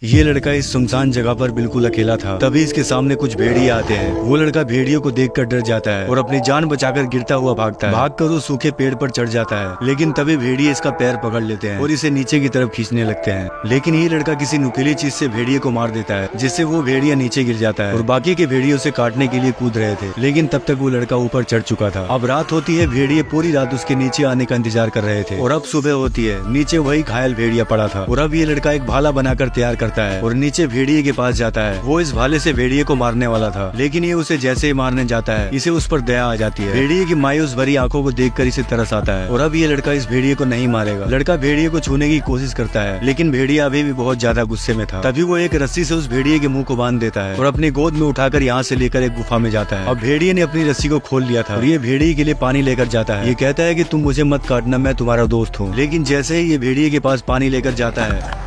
ये लड़का इस सुनसान जगह पर बिल्कुल अकेला था। तभी इसके सामने कुछ भेड़िए आते हैं। वो लड़का भेड़ियों को देखकर डर जाता है और अपनी जान बचाकर गिरता हुआ भागता है। भागकर वो सूखे पेड़ पर चढ़ जाता है, लेकिन तभी भेड़िए इसका पैर पकड़ लेते हैं और इसे नीचे की तरफ खींचने लगते हैं। लेकिन ये लड़का किसी नुकीली चीज से भेड़िए को मार देता है, जिससे वो भेड़िया नीचे गिर जाता है और बाकी के भेड़िए उसे काटने के लिए कूद रहे थे, लेकिन तब तक वो लड़का ऊपर चढ़ चुका था। अब रात होती है। भेड़िए पूरी रात उसके नीचे आने का इंतजार कर रहे थे और अब सुबह होती है। नीचे वही घायल भेड़िया पड़ा था और अब ये लड़का एक भाला बनाकर तैयार करता है और नीचे भेड़िए के पास जाता है। वो इस भाले से भेड़िए को मारने वाला था, लेकिन ये उसे जैसे ही मारने जाता है, इसे उस पर दया आ जाती है। भेड़िए की मायूस भरी आंखों को देखकर इसे तरस आता है और अब ये लड़का इस भेड़िए को नहीं मारेगा। लड़का भेड़िए को छूने की कोशिश करता है, लेकिन भेड़िया अभी भी बहुत ज्यादा गुस्से में था। तभी वो एक रस्सी से उस भेड़िए के मुंह को बांध देता है और अपनी गोद में उठाकर यहाँ से लेकर एक गुफा में जाता है। अब भेड़िए ने अपनी रस्सी को खोल लिया था और ये भेड़िए के लिए पानी लेकर जाता है। ये कहता है कि तुम मुझे मत काटना, मैं तुम्हारा दोस्त हूँ। लेकिन जैसे ही ये भेड़िए के पास पानी लेकर जाता है,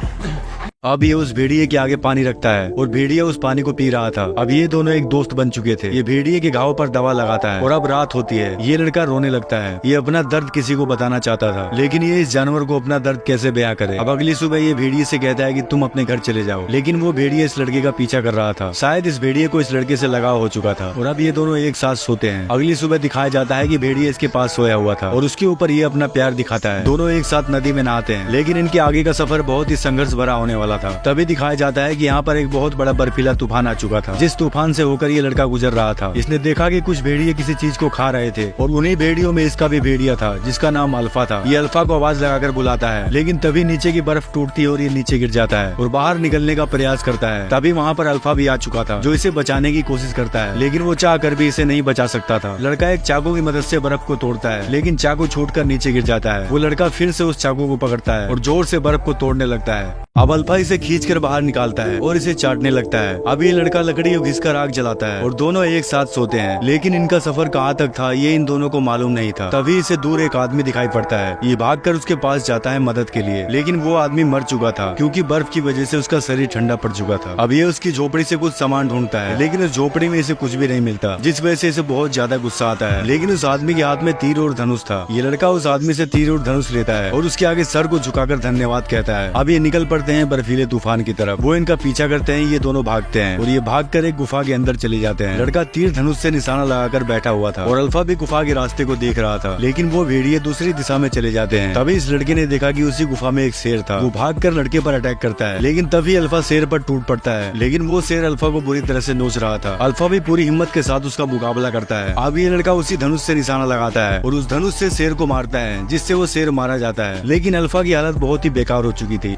अब ये उस भेड़िए के आगे पानी रखता है और भेड़िया उस पानी को पी रहा था। अब ये दोनों एक दोस्त बन चुके थे। ये भेड़िए के घाव पर दवा लगाता है और अब रात होती है। ये लड़का रोने लगता है। ये अपना दर्द किसी को बताना चाहता था, लेकिन ये इस जानवर को अपना दर्द कैसे बयां करे। अब अगली सुबह ये भेड़िए से कहता है कि तुम अपने घर चले जाओ, लेकिन वो भेड़िए इस लड़के का पीछा कर रहा था। शायद इस भेड़िए को इस लड़के से लगाव हो चुका था और अब ये दोनों एक साथ सोते हैं। अगली सुबह दिखाया जाता है कि भेड़िए इसके पास सोया हुआ था और उसके ऊपर ये अपना प्यार दिखाता है। दोनों एक साथ नदी में नहाते हैं, लेकिन इनके आगे का सफर बहुत ही संघर्ष भरा होने वाला था। तभी दिखाया जाता है कि यहाँ पर एक बहुत बड़ा बर्फीला तूफान आ चुका था, जिस तूफान से होकर ये लड़का गुजर रहा था। इसने देखा कि कुछ भेड़िए किसी चीज को खा रहे थे और उन्हीं भेड़ियों में इसका भी भेड़िया था, जिसका नाम अल्फा था। ये अल्फा को आवाज लगाकर बुलाता है, लेकिन तभी नीचे की बर्फ टूटती है और ये नीचे गिर जाता है और बाहर निकलने का प्रयास करता है। तभी वहाँ पर अल्फा भी आ चुका था, जो इसे बचाने की कोशिश करता है, लेकिन वो चाह कर भी इसे नहीं बचा सकता था। लड़का एक चाकू की मदद से बर्फ को तोड़ता है, लेकिन चाकू छूटकर नीचे गिर जाता है। वो लड़का फिर से उस चाकू को पकड़ता है और जोर से बर्फ को तोड़ने लगता है। अब अल्फा इसे खींचकर बाहर निकालता है और इसे चाटने लगता है। अब ये लड़का लकड़ी और घिसकर आग जलाता है और दोनों एक साथ सोते हैं, लेकिन इनका सफर कहाँ तक था ये इन दोनों को मालूम नहीं था। तभी इसे दूर एक आदमी दिखाई पड़ता है। ये भागकर उसके पास जाता है मदद के लिए, लेकिन वो आदमी मर चुका था, क्योंकि बर्फ की वजह से उसका शरीर ठंडा पड़ चुका था। अब ये उसकी झोपड़ी से कुछ सामान ढूंढता है, लेकिन उस झोपड़ी में इसे कुछ भी नहीं मिलता, जिस वजह से इसे बहुत ज्यादा गुस्सा आता है। लेकिन उस आदमी के हाथ में तीर और धनुष था। ये लड़का उस आदमी से तीर और धनुष लेता है और उसके आगे सर को झुकाकर धन्यवाद कहता है। अब ये निकल पड़ते हैं बर्फीले तूफान की तरफ। वो इनका पीछा करते हैं। ये दोनों भागते हैं और ये भागकर एक गुफा के अंदर चले जाते हैं। लड़का तीर धनुष से निशाना लगाकर बैठा हुआ था और अल्फा भी गुफा के रास्ते को देख रहा था, लेकिन वो भेड़िए दूसरी दिशा में चले जाते हैं। तभी इस लड़के ने देखा कि उसी गुफा में एक शेर था। वो भागकर लड़के पर अटैक करता है, लेकिन तभी अल्फा शेर पर टूट पड़ता है, लेकिन वो शेर अल्फा को बुरी तरह से नोच रहा था। अल्फा भी पूरी हिम्मत के साथ उसका मुकाबला करता है। अब ये लड़का उसी धनुष से निशाना लगाता है और उस धनुष से शेर को मारता है, जिससे वो शेर मारा जाता है। लेकिन अल्फा की हालत बहुत ही बेकार हो चुकी थी।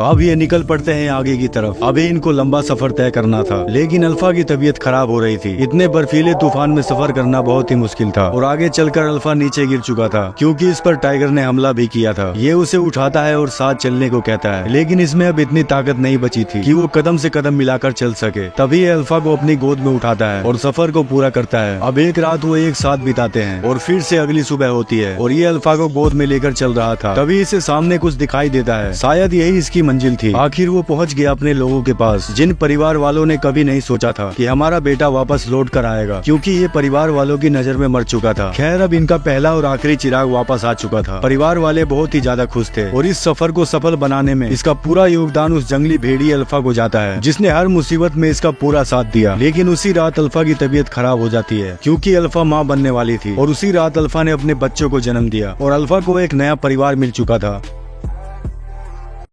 अब ये निकल पड़ते हैं आगे की तरफ। अभी इनको लंबा सफर तय करना था, लेकिन अल्फा की तबीयत खराब हो रही थी। इतने बर्फीले तूफान में सफर करना बहुत ही मुश्किल था और आगे चलकर अल्फा नीचे गिर चुका था, क्योंकि इस पर टाइगर ने हमला भी किया था। ये उसे उठाता है और साथ चलने को कहता है, लेकिन इसमें अब इतनी ताकत नहीं बची थी कि वो कदम से कदम मिलाकर चल सके। तभी ये अल्फा को अपनी गोद में उठाता है और सफर को पूरा करता है। अब एक रात वो एक साथ बिताते हैं और फिर से अगली सुबह होती है और ये अल्फा को गोद में लेकर चल रहा था। तभी इसे सामने कुछ दिखाई देता है। शायद यही इसकी मंजिल थी। आखिर वो पहुंच गया अपने लोगों के पास, जिन परिवार वालों ने कभी नहीं सोचा था कि हमारा बेटा वापस लौट कर आएगा, क्योंकि ये परिवार वालों की नजर में मर चुका था। खैर, अब इनका पहला और आखिरी चिराग वापस आ चुका था। परिवार वाले बहुत ही ज्यादा खुश थे और इस सफर को सफल बनाने में इसका पूरा योगदान उस जंगली भेड़िए अल्फा को जाता है, जिसने हर मुसीबत में इसका पूरा साथ दिया। लेकिन उसी रात अल्फा की तबीयत खराब हो जाती है, क्योंकि अल्फा माँ बनने वाली थी और उसी रात अल्फा ने अपने बच्चों को जन्म दिया और अल्फा को एक नया परिवार मिल चुका था।